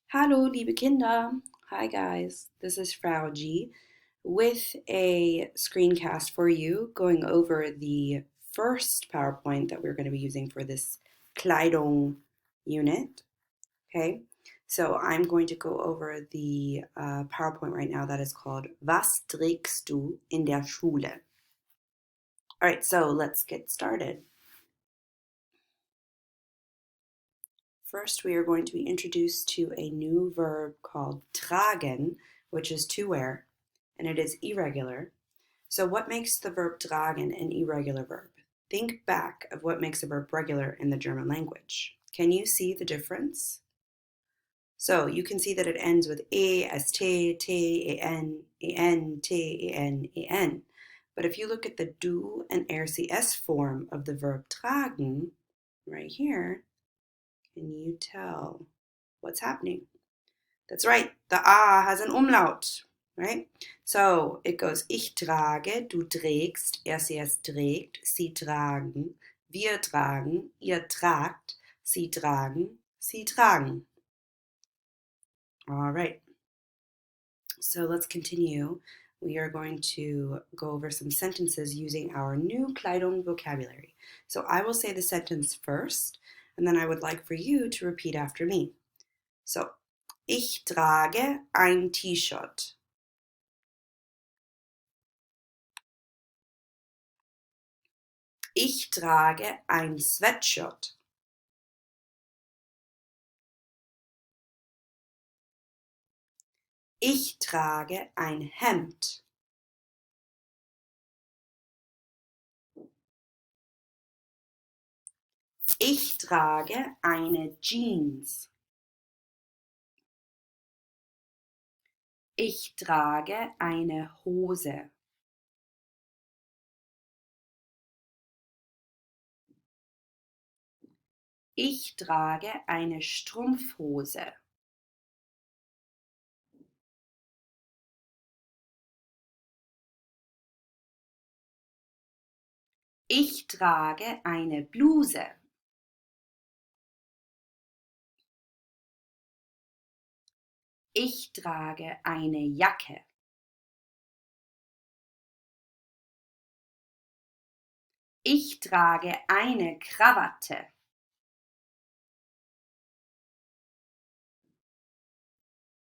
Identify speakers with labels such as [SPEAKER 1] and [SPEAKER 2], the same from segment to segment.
[SPEAKER 1] Hallo, liebe Kinder. Hi, guys. This is Frau G with a screencast for you going over the first PowerPoint that we're going to be using for this Kleidung unit. Okay, so I'm going to go over the PowerPoint right now that is called Was trägst du in der Schule? All right, so let's get started. First, we are going to be introduced to a new verb called tragen, which is to wear, and it is irregular. So what makes the verb tragen an irregular verb? Think back of what makes a verb regular in the German language. Can you see the difference? So you can see that it ends with e, st, t, en, t, en. But if you look at the du and rcs form of the verb tragen, right here, can you tell what's happening? That's right, the A has an umlaut, right? So it goes, ich trage, du trägst, er, sie, es trägt, sie tragen, wir tragen, ihr tragt, sie tragen, sie tragen. All right, so let's continue. We are going to go over some sentences using our new Kleidung vocabulary. So I will say the sentence first, and then I would like for you to repeat after me. So, ich trage ein T-Shirt. Ich trage ein Sweatshirt. Ich trage ein Hemd. Ich trage eine Jeans. Ich trage eine Hose. Ich trage eine Strumpfhose. Ich trage eine Bluse. Ich trage eine Jacke. Ich trage eine Krawatte.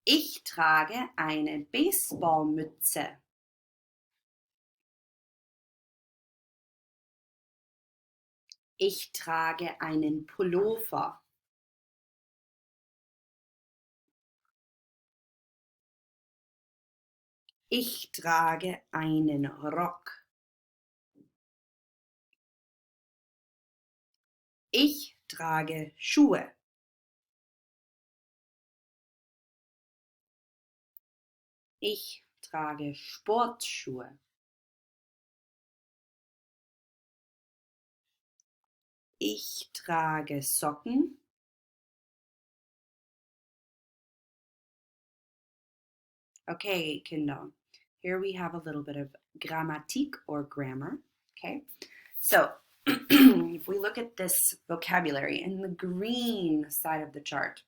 [SPEAKER 1] Ich trage eine Baseballmütze. Ich trage einen Pullover. Ich trage einen Rock. Ich trage Schuhe. Ich trage Sportschuhe. Ich trage Socken. Okay, Kinder. Here we have a little bit of Grammatik or grammar. Okay, so if we look at this vocabulary in the green side of the chart,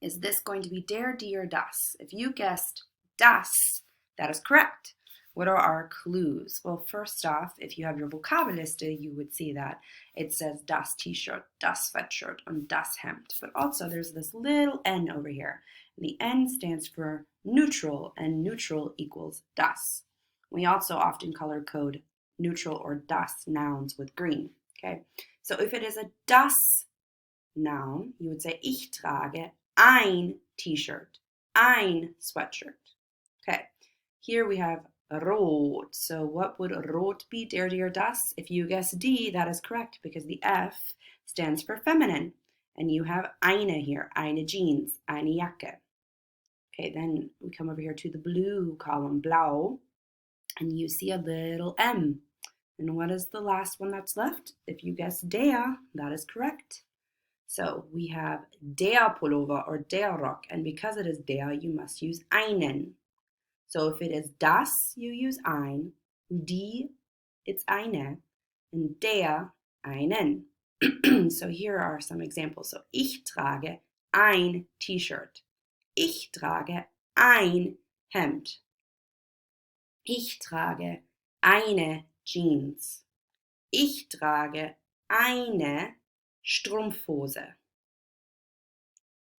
[SPEAKER 1] is this going to be der, die, or das? If you guessed das, that is correct. What are our clues? Well, first off, if you have your Vokabelliste, you would see that it says das T-shirt, das Sweatshirt, and das Hemd. But also there's this little N over here. The N stands for neutral, and neutral equals das. We also often color code neutral or das nouns with green. Okay, so if it is a das noun, you would say ich trage ein T-shirt, ein sweatshirt. Okay, here we have rot. So what would rot be, der, die, or das? If you guess D, that is correct because the F stands for feminine. And you have eine here, eine Jeans, eine Jacke. Okay, then we come over here to the blue column, blau, and you see a little M. And what is the last one that's left? If you guess der, that is correct. So we have der Pullover or der Rock, and because it is der, you must use einen. So if it is das, you use ein, die, it's eine, and der, einen. So here are some examples. So ich trage ein T-Shirt. Ich trage ein Hemd. Ich trage eine Jeans. Ich trage eine Strumpfhose.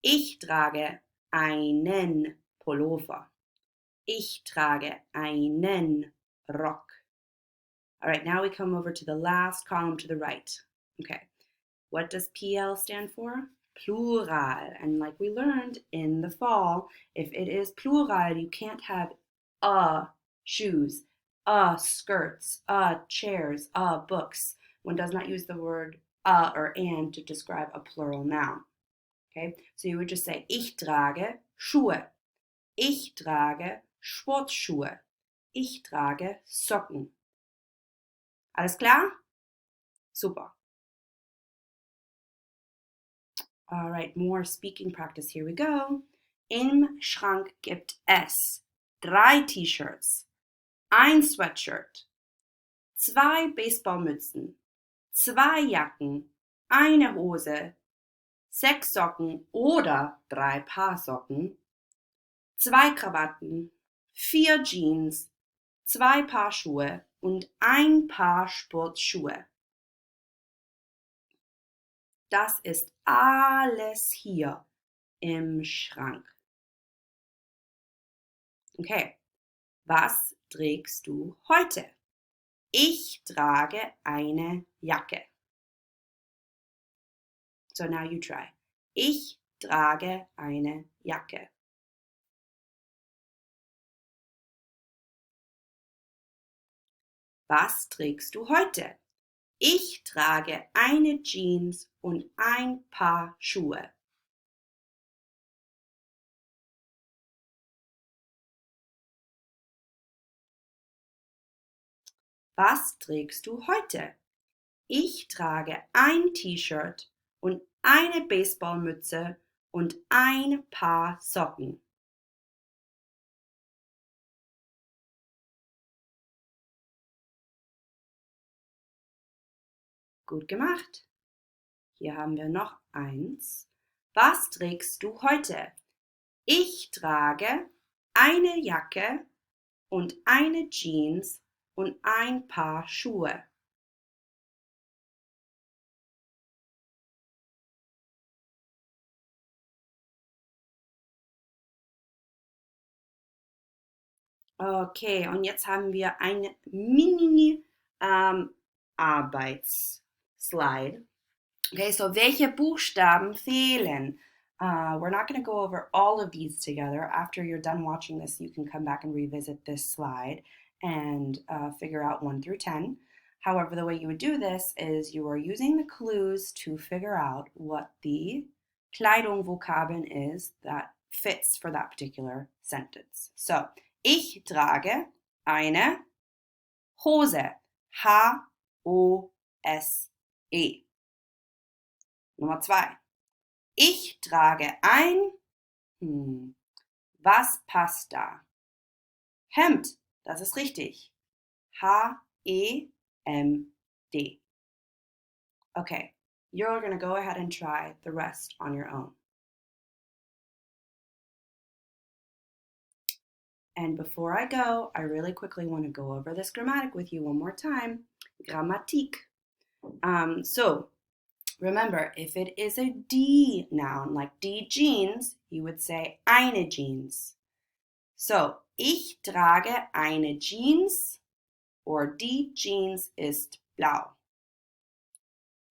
[SPEAKER 1] Ich trage einen Pullover. Ich trage einen Rock. All right, now we come over to the last column to the right. Okay, what does PL stand for? Plural. And like we learned in the fall, if it is plural, you can't have shoes, skirts, chairs, books. One does not use the word or and to describe a plural noun. Okay, so you would just say, ich trage Schuhe. Ich trage Sportschuhe. Ich trage Socken. Alles klar? Super. All right, more speaking practice. Here we go. Im Schrank gibt es 3 T-Shirts, ein Sweatshirt, 2 Baseballmützen, 2 Jacken, eine Hose, 6 Socken oder 3 Paar Socken, 2 Krawatten, 4 Jeans, 2 Paar Schuhe und ein Paar Sportschuhe. Das ist alles hier im Schrank. Okay, was trägst du heute? Ich trage eine Jacke. So now you try. Ich trage eine Jacke. Was trägst du heute? Ich trage eine Jeans und ein Paar Schuhe. Was trägst du heute? Ich trage ein T-Shirt und eine Baseballmütze und ein Paar Socken. Gut gemacht. Hier haben wir noch eins. Was trägst du heute? Ich trage eine Jacke und eine Jeans und ein Paar Schuhe. Okay, und jetzt haben wir eine Mini-Arbeitsslide. Okay, so welche Buchstaben fehlen? We're not going to go over all of these together. After you're done watching this, you can come back and revisit this slide and figure out 1 through 10. However, the way you would do this is you are using the clues to figure out what the Kleidung Vokabeln is that fits for that particular sentence. So, ich trage eine Hose. H-O-S-E. Nummer 2. Ich trage ein, was passt da? Hemd, das ist richtig. H-E-M-D. Okay, you're going to go ahead and try the rest on your own. And before I go, I really quickly want to go over this grammatic with you one more time. Grammatik. So, remember, if it is a die noun, like die Jeans, you would say eine Jeans. So, ich trage eine Jeans, or die Jeans ist blau.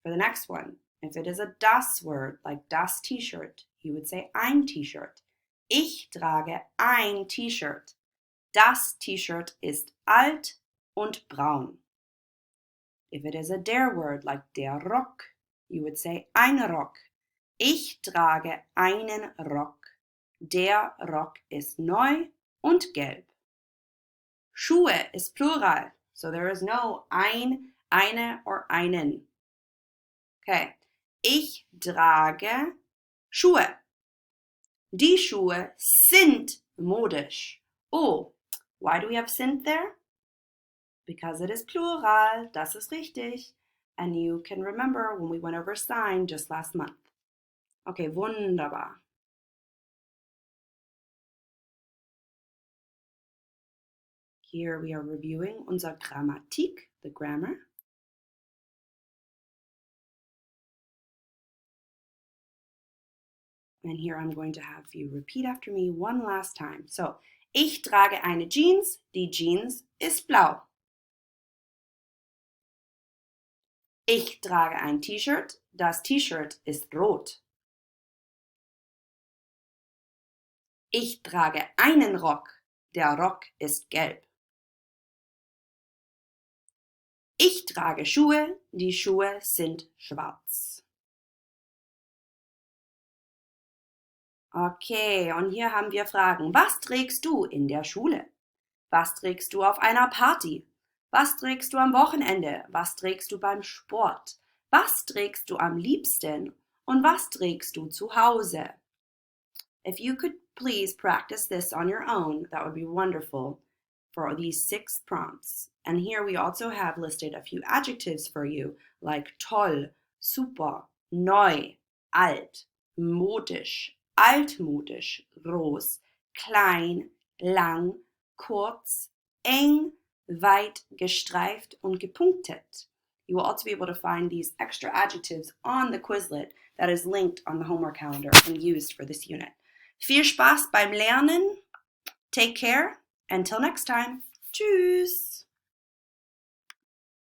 [SPEAKER 1] For the next one, if it is a das word, like das T-Shirt, you would say ein T-Shirt. Ich trage ein T-Shirt. Das T-Shirt ist alt und braun. If it is a der word, like der Rock, you would say ein Rock. Ich trage einen Rock. Der Rock ist neu und gelb. Schuhe ist plural, so there is no ein, eine or einen. Okay. Ich trage Schuhe. Die Schuhe sind modisch. Oh, why do we have sind there? Because it is plural. Das ist richtig. And you can remember when we went over sign just last month. Okay, wunderbar. Here we are reviewing unser Grammatik, the grammar. And here I'm going to have you repeat after me one last time. So, ich trage eine Jeans, die Jeans ist blau. Ich trage ein T-Shirt, das T-Shirt ist rot. Ich trage einen Rock, der Rock ist gelb. Ich trage Schuhe, die Schuhe sind schwarz. Okay, und hier haben wir Fragen. Was trägst du in der Schule? Was trägst du auf einer Party? Was trägst du am Wochenende? Was trägst du beim Sport? Was trägst du am liebsten? Und was trägst du zu Hause? If you could please practice this on your own, that would be wonderful for these 6 prompts. And here we also have listed a few adjectives for you, like toll, super, neu, alt, modisch, altmodisch, groß, klein, lang, kurz, eng, weit, gestreift und gepunktet. You will also be able to find these extra adjectives on the Quizlet that is linked on the homework calendar and used for this unit. Viel Spaß beim Lernen. Take care. Until next time. Tschüss.